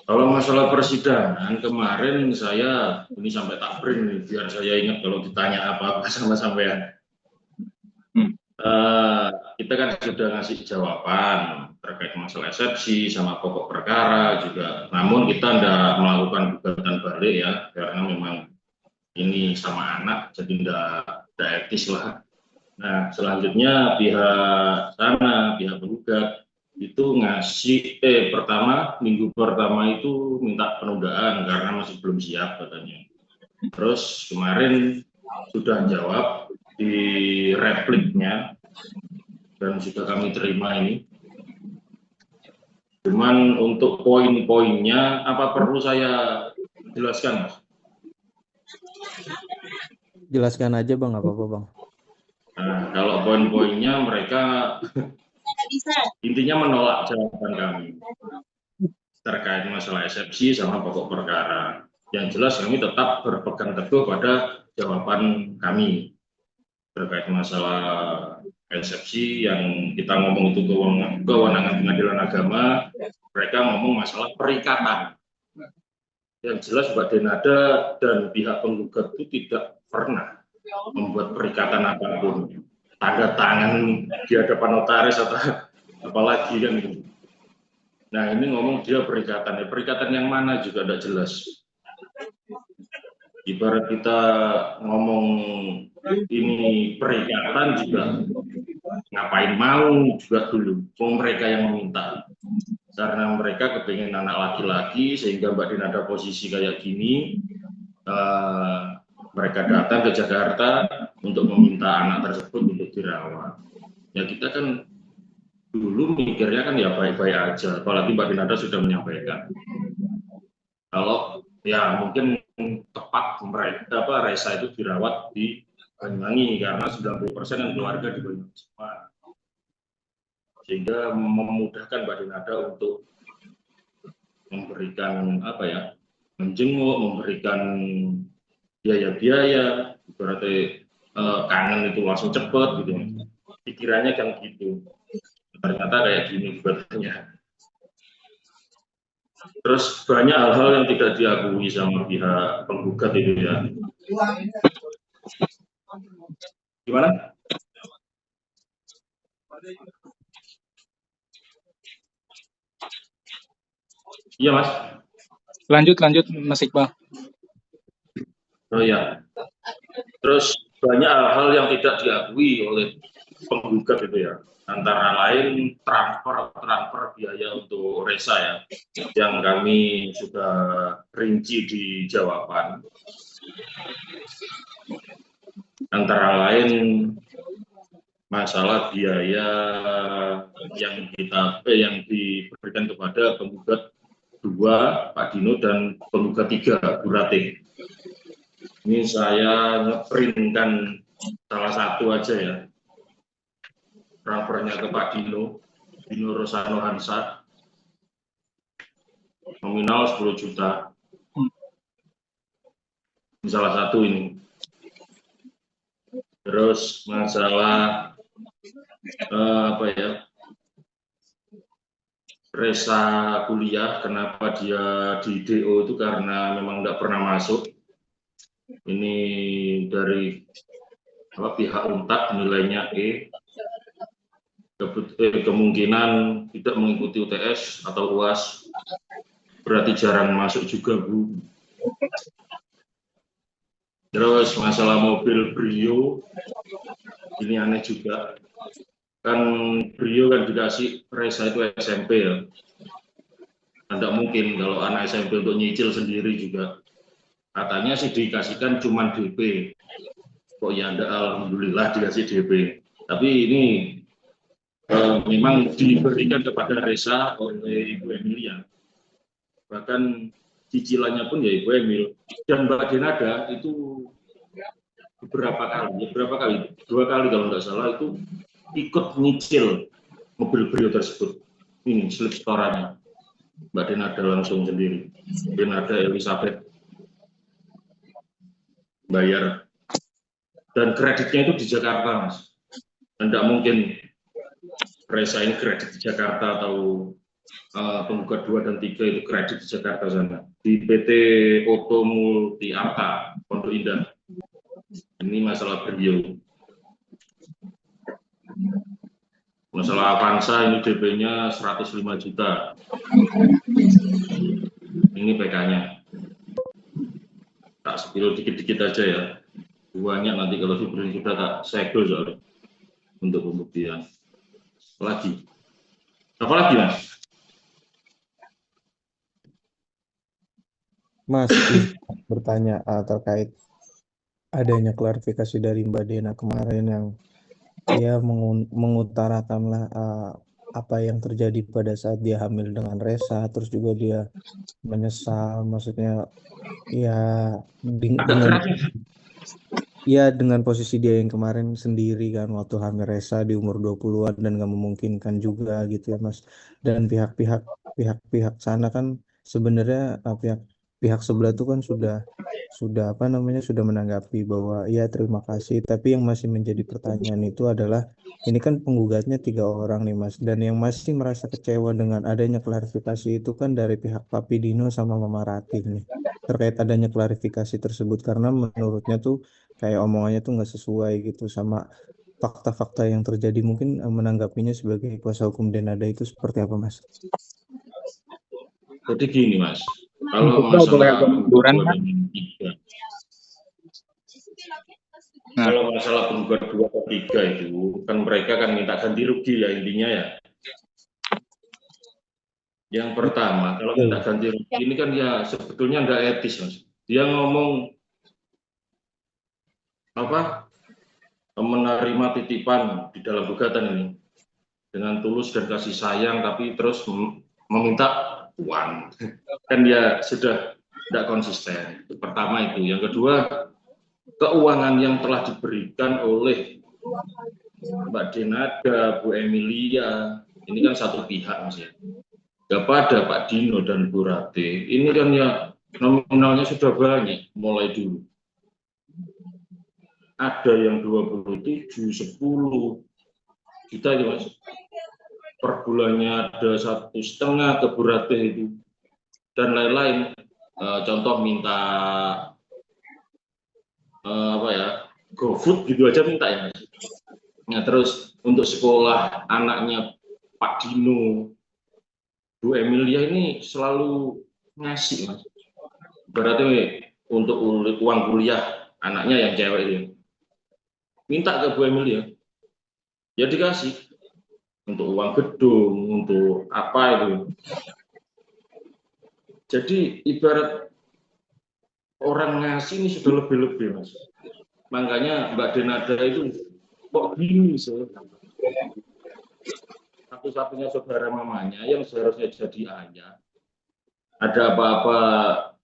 Kalau masalah persidangan kemarin saya ini sampai tak print nih, biar saya ingat kalau ditanya apa-apa sama sampean. Kita kan sudah ngasih jawaban terkait masalah eksepsi sama pokok perkara juga. Namun kita tidak melakukan gugatan balik ya, karena memang ini sama anak, jadi tidak etis lah. Nah, selanjutnya pihak penggugat itu ngasih minggu pertama itu minta penundaan karena masih belum siap katanya. Terus kemarin sudah jawab di repliknya dan sudah kami terima ini. Cuman untuk poin-poinnya apa perlu saya jelaskan, Mas? Jelaskan aja Bang, apa-apa Bang. Nah, kalau poin-poinnya mereka intinya menolak jawaban kami terkait masalah eksepsi sama pokok perkara. Yang jelas kami tetap berpegang teguh pada jawaban kami terkait masalah eksepsi yang kita ngomong itu kewenangan pengadilan agama, mereka ngomong masalah perikatan. Yang jelas Mbak Denada dan pihak penggugat itu tidak pernah membuat perikatan apapun, tanda tangan di hadapan notaris atau apalagi kan gitu. Nah ini ngomong dia perikatan, perikatan yang mana juga tidak jelas. Ibarat kita ngomong ini perikatan juga ngapain mau juga dulu, mereka yang meminta. Karena mereka kepengen anak laki-laki sehingga Mbak Denada posisi kayak gini, mereka datang ke Jakarta untuk meminta anak tersebut untuk dirawat. Ya kita kan dulu mikirnya kan ya baik-baik aja, apalagi Mbak Denada sudah menyampaikan kalau ya mungkin tepat mereka Reza itu dirawat di Banyuwangi karena 90% yang keluarga di Banyuwangi semua, sehingga memudahkan Mbak Denada untuk memberikan menjenguk, memberikan biaya-biaya, berarti kangen itu langsung cepet gitu, pikirannya kan gitu, ternyata kayak gini buatnya. Terus banyak hal-hal yang tidak diakui sama pihak penggugat itu ya. Gimana? Iya Mas. Lanjut Mas Iqbal. Oh ya. Terus banyak hal-hal yang tidak diakui oleh penggugat itu ya. Antara lain transfer biaya untuk Reza ya, yang kami sudah rinci di jawaban. Antara lain masalah biaya yang diberikan kepada penggugat 2 Pak Dino dan penggugat 3 Bu Ratih. Ini saya ngeprintkan salah satu aja ya, transfernya ke Pak Dino Rosano Hansa, nominal 10 juta. Ini salah satu ini. Terus masalah Reza kuliah, kenapa dia di DO itu karena memang tidak pernah masuk. Ini dari pihak UNTAD nilainya E. Kemungkinan tidak mengikuti UTS atau UAS, berarti jarang masuk juga Bu. Terus masalah mobil Brio, ini aneh juga. Kan Brio kan dikasih Reza itu SMP ya. Tidak mungkin kalau anak SMP untuk nyicil sendiri juga. Katanya sih dikasihkan cuma DP. Kok ya anda alhamdulillah dikasih DP. Tapi ini memang diberikan kepada Reza oleh Ibu Emilia. Bahkan cicilannya pun ya Ibu Emil. Dan Mbak Denada itu beberapa kali, 2 kali kalau nggak salah itu ikut nyicil mobil Brio tersebut. Ini slip setorannya Mbak Denada langsung sendiri. Denada Elizabeth bayar, dan kreditnya itu di Jakarta Mas. Dan tidak mungkin Reza ini kredit di Jakarta atau penggugat 2 dan 3 itu kredit di Jakarta sana, di PT Oto Multi Arta Pondok Indah. Ini masalah beliau. Masalah Avanza ini DP-nya 105 juta. Ini PK-nya. Tak sepilo dikit-dikit aja ya. Banyak nanti kalau diberi sudah tak segel soalnya untuk pembuktian. Lagi. Apa lagi, Mas? Mas, bertanya terkait adanya klarifikasi dari Mbak Dena kemarin yang dia mengutarakanlah apa yang terjadi pada saat dia hamil dengan Resa, terus juga dia menyesal, maksudnya ya dengan posisi dia yang kemarin sendiri kan waktu hamil Resa di umur 20-an dan gak memungkinkan juga gitu ya Mas. Dan pihak sana kan sebenarnya pihak sebelah itu kan sudah apa namanya sudah menanggapi bahwa ya terima kasih, tapi yang masih menjadi pertanyaan itu adalah ini kan penggugatnya 3 orang nih Mas, dan yang masih merasa kecewa dengan adanya klarifikasi itu kan dari pihak Papi Dino sama Mama Ratih nih terkait adanya klarifikasi tersebut, karena menurutnya tuh kayak omongannya tuh nggak sesuai gitu sama fakta-fakta yang terjadi. Mungkin menanggapinya sebagai kuasa hukum Denada itu seperti apa Mas? Jadi gini Mas, kalau Boleh masalah agak munduran, penggugat Mas? 3, Nah, kalau masalah penggugat 2 atau 3 itu kan mereka kan minta ganti rugi ya intinya ya. Yang pertama, kalau minta ganti rugi ini kan ya sebetulnya nggak etis Mas. Dia ngomong apa? Menerima titipan di dalam gugatan ini dengan tulus dan kasih sayang, tapi terus meminta uang. Kan dia sudah tidak konsisten. Itu pertama itu. Yang kedua, keuangan yang telah diberikan oleh Mbak Denada, Bu Emilia, ini kan satu pihak Mas ya. Kepada Pak Dino dan Bu Rate, ini kan ya nominalnya sudah banyak mulai dulu. Ada yang 27, 10 juta ya Mas. Per bulannya ada 1,5 ke Bu Rate itu. Dan lain-lain. Contoh minta apa ya, GoFood gitu aja minta ya. Nah terus untuk sekolah anaknya Pak Dino, Bu Emilia ini selalu ngasih Mas. Berarti untuk uang kuliah anaknya yang cewek itu minta ke Bu Emilia, ya dikasih untuk uang gedung, untuk apa itu. Jadi ibarat orang ngasih ini sudah lebih-lebih Mas. Makanya Mbak Denada itu kok gini satu-satunya saudara mamanya yang seharusnya jadi ayah. Ada apa-apa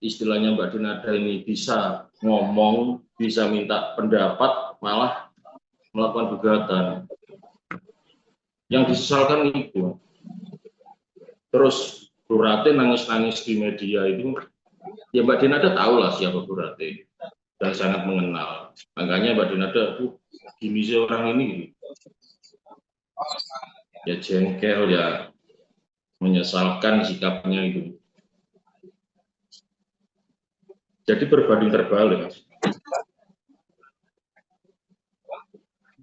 istilahnya Mbak Denada ini bisa ngomong, bisa minta pendapat, malah melakukan gugatan. Yang disesalkan itu. Terus Bu Rate nangis-nangis di media itu, ya Mbak Denada tahu lah siapa Bu Rate dan sangat mengenal. Makanya Mbak Denada, gini sih orang ini, ya jengkel, ya menyesalkan sikapnya itu. Jadi berbanding terbalik Mas.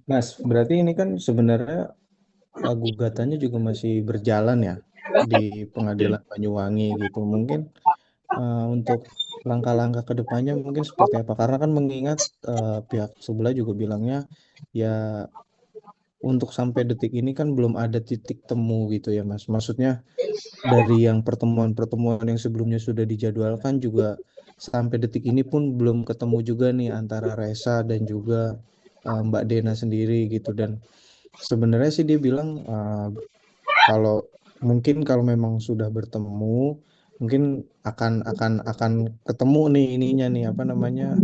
Mas, berarti ini kan sebenarnya gugatannya juga masih berjalan ya di Pengadilan Banyuwangi gitu. Mungkin untuk langkah-langkah ke depannya mungkin seperti apa? Karena kan mengingat pihak sebelah juga bilangnya ya untuk sampai detik ini kan belum ada titik temu gitu ya Mas. Maksudnya dari yang pertemuan-pertemuan yang sebelumnya sudah dijadwalkan juga sampai detik ini pun belum ketemu juga nih antara Resa dan juga Mbak Dena sendiri gitu. Dan sebenarnya sih dia bilang kalau kalau memang sudah bertemu mungkin akan ketemu nih ininya nih apa namanya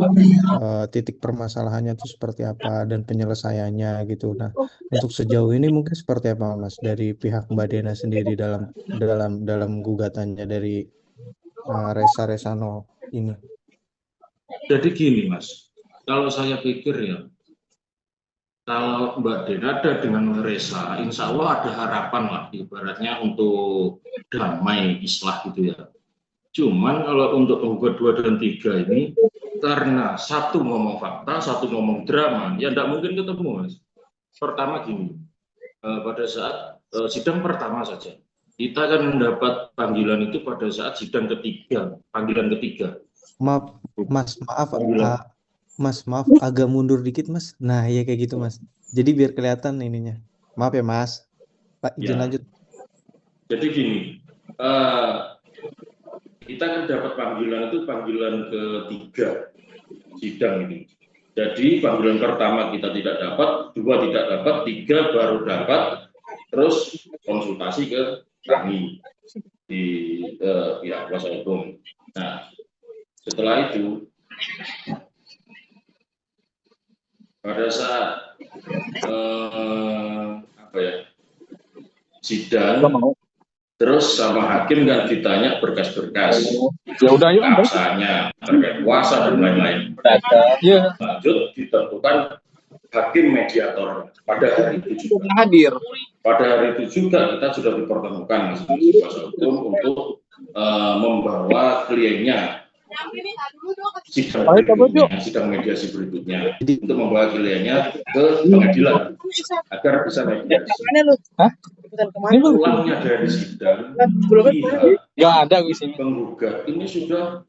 titik permasalahannya itu seperti apa dan penyelesaiannya gitu. Nah, untuk sejauh ini mungkin seperti apa Mas dari pihak Mbak Dena sendiri dalam gugatannya dari Resa Resano ini? Jadi gini Mas, kalau saya pikir ya, Kalau Mbak Denada dengan Resa, insya Allah ada harapan lah, ibaratnya untuk damai islah gitu ya. Cuman kalau untuk penggugat 2 dan 3 ini, karena satu ngomong fakta, satu ngomong drama, ya tidak mungkin ketemu, Mas. Pertama gini, pada saat sidang pertama saja, kita akan mendapat panggilan itu pada saat sidang ketiga, panggilan ketiga. Maaf, Mas, maaf, Panggilan. Mas, maaf, agak mundur dikit, Mas. Nah, ya kayak gitu, Mas. Jadi biar kelihatan ininya. Maaf ya, Mas. Pak, izin Ya. lanjut. Jadi gini, kita akan dapat panggilan itu panggilan ketiga sidang ini. Jadi panggilan pertama kita tidak dapat, 2 tidak dapat, 3 baru dapat, terus konsultasi ke kami di pihak kuasa hukum. Nah, setelah itu pada saat sidang, terus sama hakim kan ditanya berkas-berkas, Ya udah, yuk. keabsahannya terkait kuasa dan lain-lain. Iya. Lanjut ditentukan hakim mediator pada hari itu juga. Hadir. Pada hari itu juga kita sudah dipertemukan masing-masing kuasa hukum untuk membawa kliennya sidang berikutnya, sidang mediasi berikutnya, untuk membawa kliennya ke pengadilan agar bisa mediasi. Pulangnya dari sidang, pihak Nggak ada di sini. penggugat ini sudah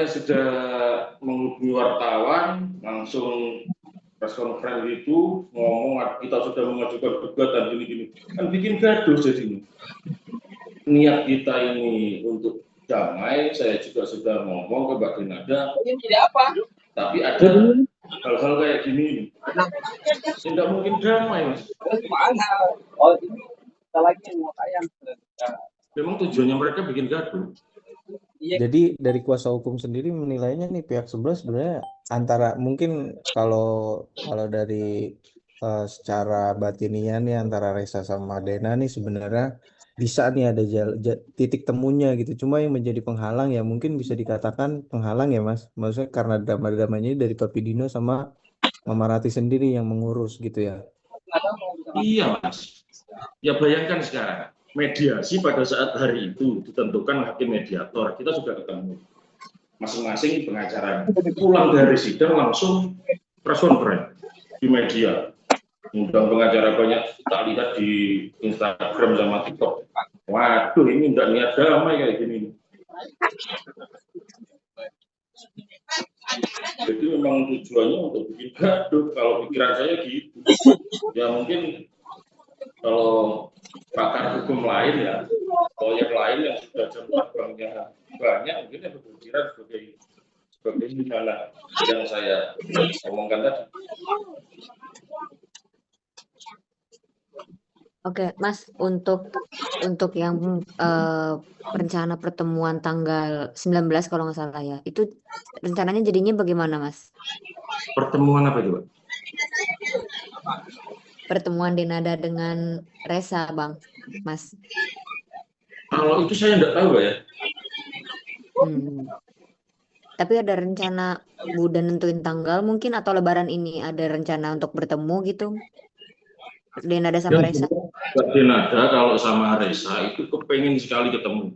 sudah menghubungi wartawan, langsung press conference itu ngomong kita sudah mengajukan gugatan gini-gini, kan bikin gaduh jadinya. Niat kita ini untuk damai, saya juga sudah ngomong ke Mbak Denada, tapi ada hal-hal kayak gini, tidak mungkin damai, Mas. Memang tujuannya mereka bikin gaduh. Jadi dari kuasa hukum sendiri menilainya nih pihak sebelah sebenarnya antara mungkin kalau dari secara batiniah nih antara Resa sama Dena nih sebenarnya bisa nih ada titik temunya gitu. Cuma yang menjadi penghalang ya mungkin bisa dikatakan penghalang ya Mas. Maksudnya karena drama-dramanya dari Papi Dino sama Mama Rati sendiri yang mengurus gitu ya. Iya Mas. Ya bayangkan sekarang. Mediasi pada saat hari itu ditentukan hakim mediator, kita sudah ketemu masing-masing pengacara, pulang dari sidang langsung press conference di media, undang pengacara banyak, kita lihat di Instagram sama TikTok. Waduh, ini tidak niat damai kayak gini. Jadi memang tujuannya untuk bikin gaduh, kalau pikiran saya gitu. Ya mungkin kalau pakar hukum lain ya, lawyer lain yang sudah jam terbangnya banyak, mungkin yang berpikiran sebagai gimana yang saya omongkan tadi. Oke, Mas, untuk yang rencana pertemuan tanggal 19 kalau nggak salah ya, itu rencananya jadinya bagaimana, Mas? Pertemuan apa itu, Pak? Pertemuan Denada dengan Resa, Bang, Mas. Kalau itu saya tidak tahu, Pak ya. Tapi ada rencana udah nentuin tanggal mungkin atau Lebaran ini ada rencana untuk bertemu gitu? Denada sama Resa. Denada kalau sama Resa itu kepengen sekali ketemu.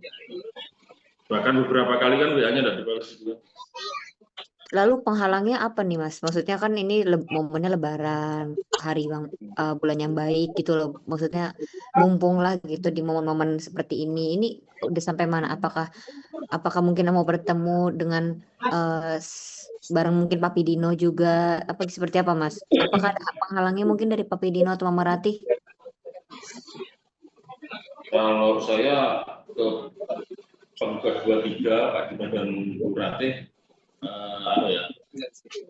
Bahkan beberapa kali kan WA-nya tidak dibalas juga. Lalu penghalangnya apa nih Mas? Maksudnya kan ini momennya Lebaran, hari bulan yang baik gitu loh. Maksudnya mumpung lah gitu di momen-momen seperti ini. Ini udah sampai mana? Apakah mungkin mau bertemu dengan bareng mungkin Papi Dino juga? Seperti apa Mas? Apakah ada penghalangnya mungkin dari Papi Dino atau Mama Rati? Kalau saya ke penggugat 23 Pak Dino dan Bu Ratih,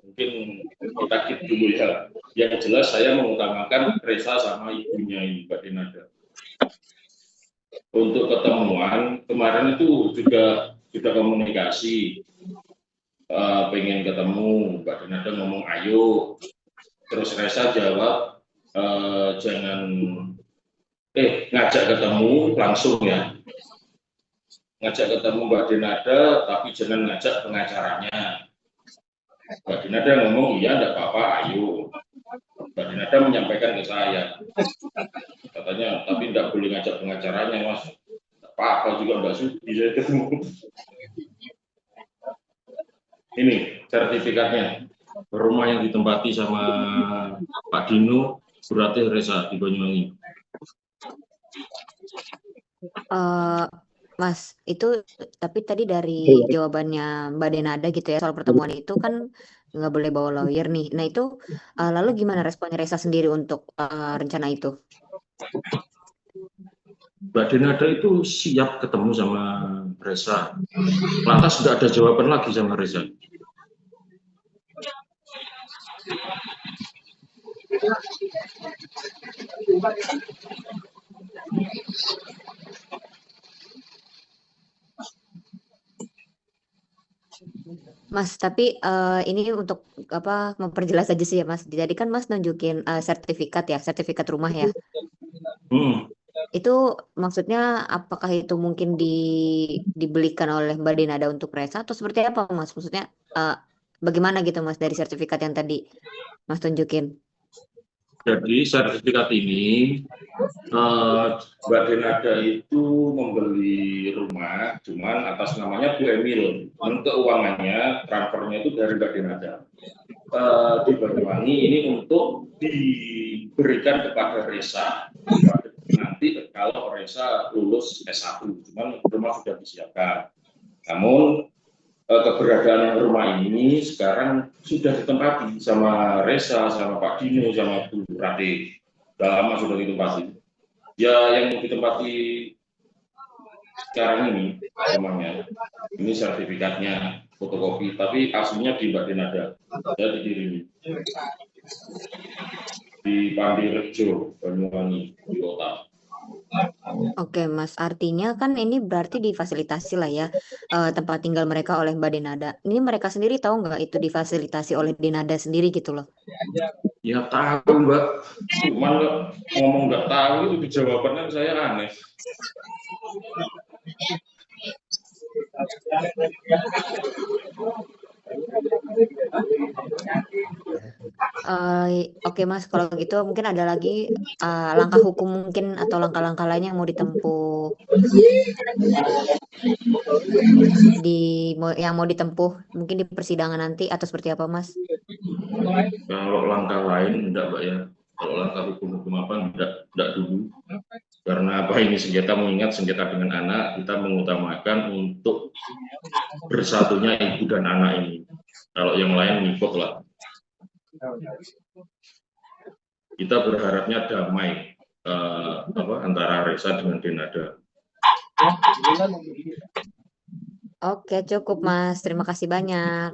mungkin kita keep dulu ya. Yang jelas saya mengutamakan Resa sama ibunya ini Mbak Denada. Untuk ketemuan kemarin itu juga komunikasi, pengen ketemu, Mbak Denada ngomong ayo, terus Resa jawab jangan ngajak ketemu langsung ya. ngajak ketemu Mbak Denada, tapi jangan ngajak pengacaranya. Mbak Denada ngomong, iya enggak apa-apa, ayo. Mbak Denada menyampaikan ke saya, katanya, tapi enggak boleh ngajak pengacaranya, Mas. Enggak apa-apa juga enggak sudi saya ketemu. Ini sertifikatnya. Rumah yang ditempati sama Pak Dino, Suratih Resa di Banyuwangi. Mas, itu tapi tadi dari jawabannya Mbak Denada gitu ya soal pertemuan itu kan nggak boleh bawa lawyer nih. Nah itu lalu gimana responnya Resa sendiri untuk rencana itu? Mbak Denada itu siap ketemu sama Resa. Lantas nggak ada jawaban lagi sama Resa. Mas, tapi ini untuk apa memperjelas aja sih ya Mas. Jadi kan Mas nunjukin sertifikat rumah ya. Itu maksudnya apakah itu mungkin dibelikan oleh Mbak Denada untuk Resa atau seperti apa Mas? Maksudnya bagaimana gitu Mas dari sertifikat yang tadi Mas tunjukin? Jadi sertifikat ini Mbak Denada itu membeli rumah, cuman atas namanya Bu Emil. Dan keuangannya, transfernya itu dari Mbak Denada di Banyuwangi ini untuk diberikan kepada Resa. Nanti kalau Resa lulus S1, cuman rumah sudah disiapkan. Namun keberadaan rumah ini sekarang sudah ditempati sama Resa, sama Pak Dino, sama Bu Ratih. Sudah lama sudah ditempati. Ya yang ditempati sekarang ini rumahnya, ini sertifikatnya, fotokopi, tapi aslinya di Mbak Denada. Saya dikirimi di Pandirejo, Banyuwangi, di kota. Oke Mas, artinya kan ini berarti difasilitasi lah ya tempat tinggal mereka oleh Mbak Denada. Ini mereka sendiri tahu nggak itu difasilitasi oleh Denada sendiri gitu loh? Ya tahu Mbak, cuman ngomong nggak tahu itu jawabannya saya aneh. Oke Mas, kalau gitu mungkin ada lagi langkah hukum mungkin atau langkah-langkah lain yang mau ditempuh yang mau ditempuh mungkin di persidangan nanti atau seperti apa Mas? Kalau langkah lain enggak Mbak ya. Kalau langkah hukum apa enggak dulu. Karena apa ini sengketa, mengingat sengketa dengan anak, kita mengutamakan untuk bersatunya ibu dan anak ini. Kalau yang lain ngikut lah. Kita berharapnya damai antara Resa dengan Denada. Oke, cukup Mas. Terima kasih banyak.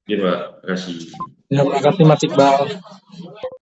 Iya Mbak, terima kasih. Terima kasih Mas Iqbal.